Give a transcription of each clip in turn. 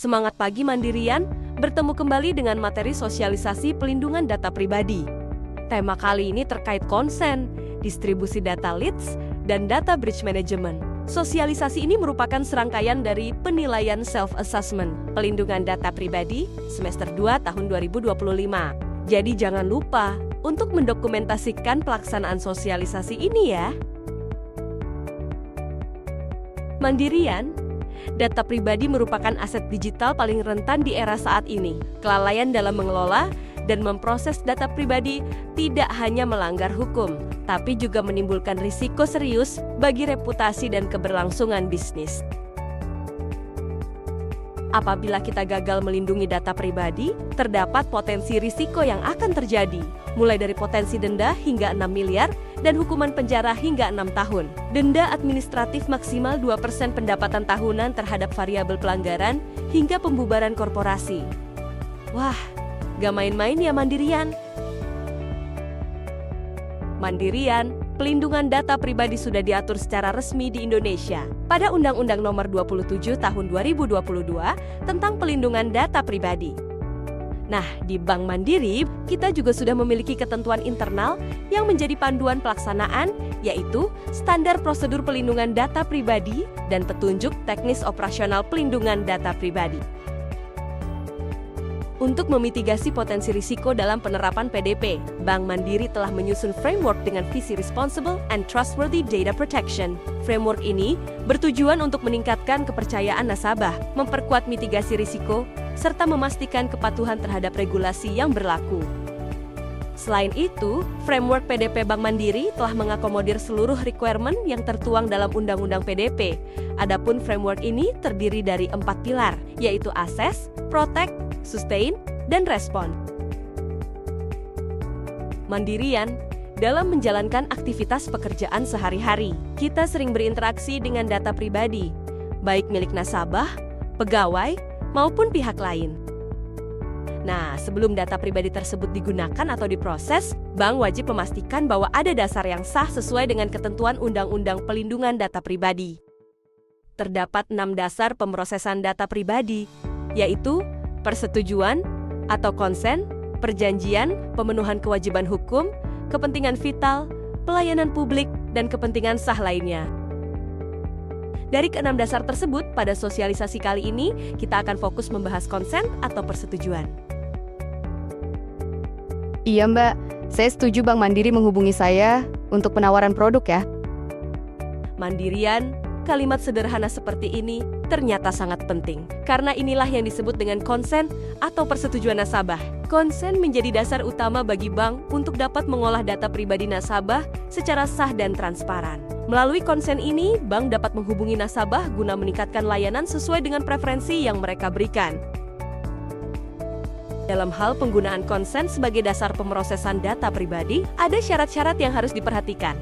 Semangat pagi Mandirian bertemu kembali dengan materi sosialisasi pelindungan data pribadi. Tema kali ini terkait konsen, distribusi data leads, dan data breach management. Sosialisasi ini merupakan serangkaian dari penilaian self-assessment pelindungan data pribadi semester 2 tahun 2025. Jadi jangan lupa untuk mendokumentasikan pelaksanaan sosialisasi ini ya. Mandirian, data pribadi merupakan aset digital paling rentan di era saat ini. Kelalaian dalam mengelola dan memproses data pribadi tidak hanya melanggar hukum, tapi juga menimbulkan risiko serius bagi reputasi dan keberlangsungan bisnis. Apabila kita gagal melindungi data pribadi, terdapat potensi risiko yang akan terjadi, mulai dari potensi denda hingga 6 miliar dan hukuman penjara hingga 6 tahun. Denda administratif maksimal 2% pendapatan tahunan terhadap variabel pelanggaran hingga pembubaran korporasi. Wah, gak main-main ya Mandirian. Mandirian, pelindungan data pribadi sudah diatur secara resmi di Indonesia pada Undang-Undang Nomor 27 Tahun 2022 tentang pelindungan data pribadi. Nah, di Bank Mandiri, kita juga sudah memiliki ketentuan internal yang menjadi panduan pelaksanaan, yaitu standar prosedur pelindungan data pribadi dan petunjuk teknis operasional pelindungan data pribadi. Untuk memitigasi potensi risiko dalam penerapan PDP, Bank Mandiri telah menyusun framework dengan visi Responsible and Trustworthy Data Protection. Framework ini bertujuan untuk meningkatkan kepercayaan nasabah, memperkuat mitigasi risiko, serta memastikan kepatuhan terhadap regulasi yang berlaku. Selain itu, framework PDP Bank Mandiri telah mengakomodir seluruh requirement yang tertuang dalam Undang-Undang PDP. Adapun framework ini terdiri dari 4 pilar, yaitu Assess, Protect, Sustain, dan Respond. Mandirian, dalam menjalankan aktivitas pekerjaan sehari-hari, kita sering berinteraksi dengan data pribadi, baik milik nasabah, pegawai, maupun pihak lain. Nah, sebelum data pribadi tersebut digunakan atau diproses, bank wajib memastikan bahwa ada dasar yang sah sesuai dengan ketentuan Undang-Undang Pelindungan Data Pribadi. Terdapat 6 dasar pemrosesan data pribadi, yaitu persetujuan atau konsen, perjanjian, pemenuhan kewajiban hukum, kepentingan vital, pelayanan publik, dan kepentingan sah lainnya. Dari ke-6 dasar tersebut, pada sosialisasi kali ini, kita akan fokus membahas konsen atau persetujuan. Iya Mbak, saya setuju Bank Mandiri menghubungi saya untuk penawaran produk ya. Mandirian, kalimat sederhana seperti ini ternyata sangat penting, karena inilah yang disebut dengan konsen atau persetujuan nasabah. Konsen menjadi dasar utama bagi bank untuk dapat mengolah data pribadi nasabah secara sah dan transparan. Melalui konsen ini, bank dapat menghubungi nasabah guna meningkatkan layanan sesuai dengan preferensi yang mereka berikan. Dalam hal penggunaan konsen sebagai dasar pemrosesan data pribadi, ada syarat-syarat yang harus diperhatikan.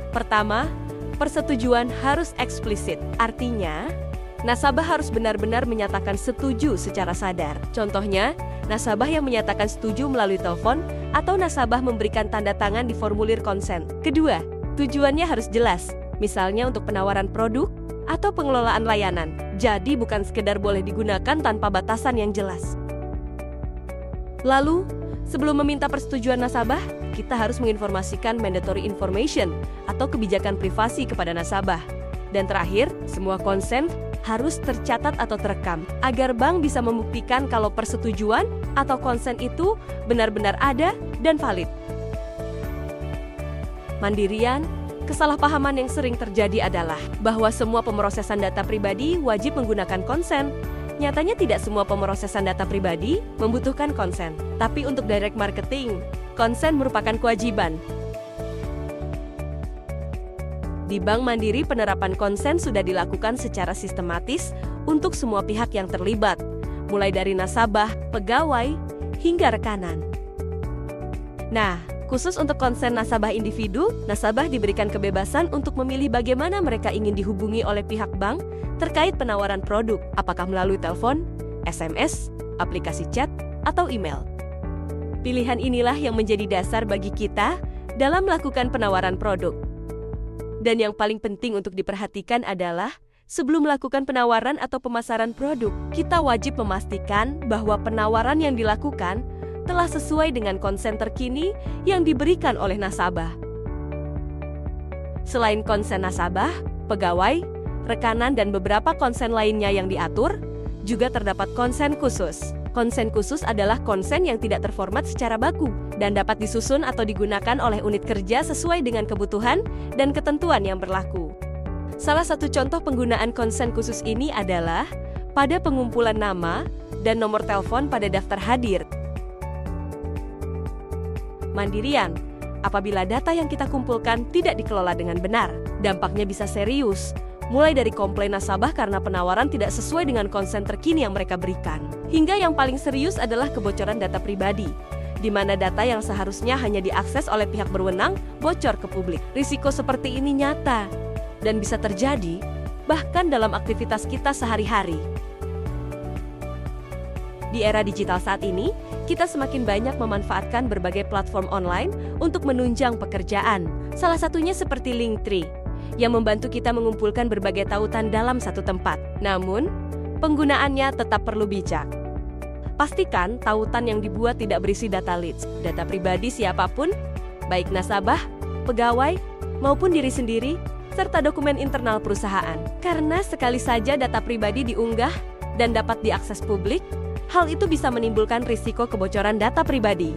Pertama, persetujuan harus eksplisit, artinya nasabah harus benar-benar menyatakan setuju secara sadar. Contohnya, nasabah yang menyatakan setuju melalui telepon atau nasabah memberikan tanda tangan di formulir konsen. Kedua, tujuannya harus jelas, misalnya untuk penawaran produk atau pengelolaan layanan. Jadi bukan sekedar boleh digunakan tanpa batasan yang jelas. Lalu, sebelum meminta persetujuan nasabah, kita harus menginformasikan mandatory information atau kebijakan privasi kepada nasabah. Dan terakhir, semua konsen harus tercatat atau terekam, agar bank bisa membuktikan kalau persetujuan atau konsen itu benar-benar ada dan valid. Mandirian, kesalahpahaman yang sering terjadi adalah bahwa semua pemrosesan data pribadi wajib menggunakan konsen. Nyatanya tidak semua pemrosesan data pribadi membutuhkan konsen, tapi untuk direct marketing, konsen merupakan kewajiban. Di Bank Mandiri, penerapan konsen sudah dilakukan secara sistematis untuk semua pihak yang terlibat, mulai dari nasabah, pegawai, hingga rekanan. Nah, khusus untuk konsen nasabah individu, nasabah diberikan kebebasan untuk memilih bagaimana mereka ingin dihubungi oleh pihak bank terkait penawaran produk, apakah melalui telepon, SMS, aplikasi chat, atau email. Pilihan inilah yang menjadi dasar bagi kita dalam melakukan penawaran produk. Dan yang paling penting untuk diperhatikan adalah Sebelum melakukan penawaran atau pemasaran produk, kita wajib memastikan bahwa penawaran yang dilakukan telah sesuai dengan konsen terkini yang diberikan oleh nasabah. Selain konsen nasabah, pegawai, rekanan, dan beberapa konsen lainnya yang diatur, juga terdapat konsen khusus. Konsen khusus adalah konsen yang tidak terformat secara baku dan dapat disusun atau digunakan oleh unit kerja sesuai dengan kebutuhan dan ketentuan yang berlaku. Salah satu contoh penggunaan konsen khusus ini adalah pada pengumpulan nama dan nomor telepon pada daftar hadir. Mandirian. Apabila data yang kita kumpulkan tidak dikelola dengan benar, dampaknya bisa serius. Mulai dari komplain nasabah karena penawaran tidak sesuai dengan konsen terkini yang mereka berikan. Hingga yang paling serius adalah kebocoran data pribadi, di mana data yang seharusnya hanya diakses oleh pihak berwenang bocor ke publik. Risiko seperti ini nyata dan bisa terjadi bahkan dalam aktivitas kita sehari-hari. Di era digital saat ini, kita semakin banyak memanfaatkan berbagai platform online untuk menunjang pekerjaan. Salah satunya seperti Linktree, yang membantu kita mengumpulkan berbagai tautan dalam satu tempat. Namun, penggunaannya tetap perlu bijak. Pastikan tautan yang dibuat tidak berisi data leads, data pribadi siapapun, baik nasabah, pegawai, maupun diri sendiri, serta dokumen internal perusahaan. Karena sekali saja data pribadi diunggah dan dapat diakses publik, hal itu bisa menimbulkan risiko kebocoran data pribadi.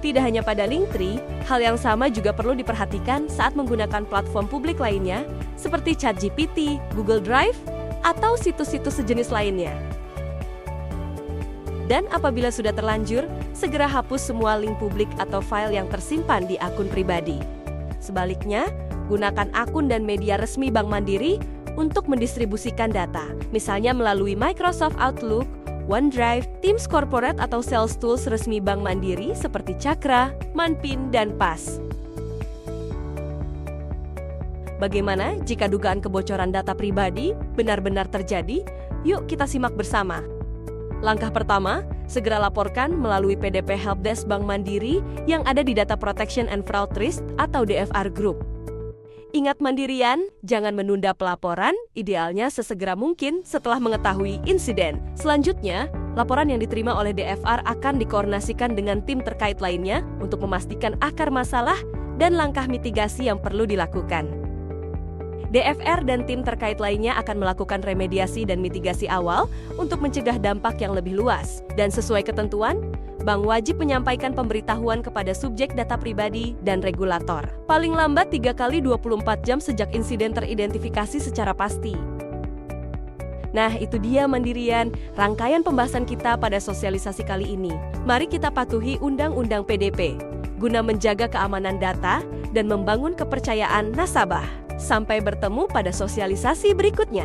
Tidak hanya pada Linktree, hal yang sama juga perlu diperhatikan saat menggunakan platform publik lainnya seperti ChatGPT, Google Drive, atau situs-situs sejenis lainnya. Dan apabila sudah terlanjur, segera hapus semua link publik atau file yang tersimpan di akun pribadi. Sebaliknya, gunakan akun dan media resmi Bank Mandiri untuk mendistribusikan data, misalnya melalui Microsoft Outlook, OneDrive, Teams Corporate atau Sales Tools resmi Bank Mandiri seperti Cakra, Manpin, dan PAS. Bagaimana jika dugaan kebocoran data pribadi benar-benar terjadi? Yuk kita simak bersama. Langkah pertama, segera laporkan melalui PDP Helpdesk Bank Mandiri yang ada di Data Protection and Fraud Risk atau DFR Group. Ingat Mandirian, jangan menunda pelaporan, idealnya sesegera mungkin setelah mengetahui insiden. Selanjutnya, laporan yang diterima oleh DFR akan dikoordinasikan dengan tim terkait lainnya untuk memastikan akar masalah dan langkah mitigasi yang perlu dilakukan. DFR dan tim terkait lainnya akan melakukan remediasi dan mitigasi awal untuk mencegah dampak yang lebih luas. Dan sesuai ketentuan, Bank wajib menyampaikan pemberitahuan kepada subjek data pribadi dan regulator. Paling lambat 3 kali 24 jam sejak insiden teridentifikasi secara pasti. Nah, itu dia Mandirian, rangkaian pembahasan kita pada sosialisasi kali ini. Mari kita patuhi Undang-Undang PDP, guna menjaga keamanan data dan membangun kepercayaan nasabah. Sampai bertemu pada sosialisasi berikutnya.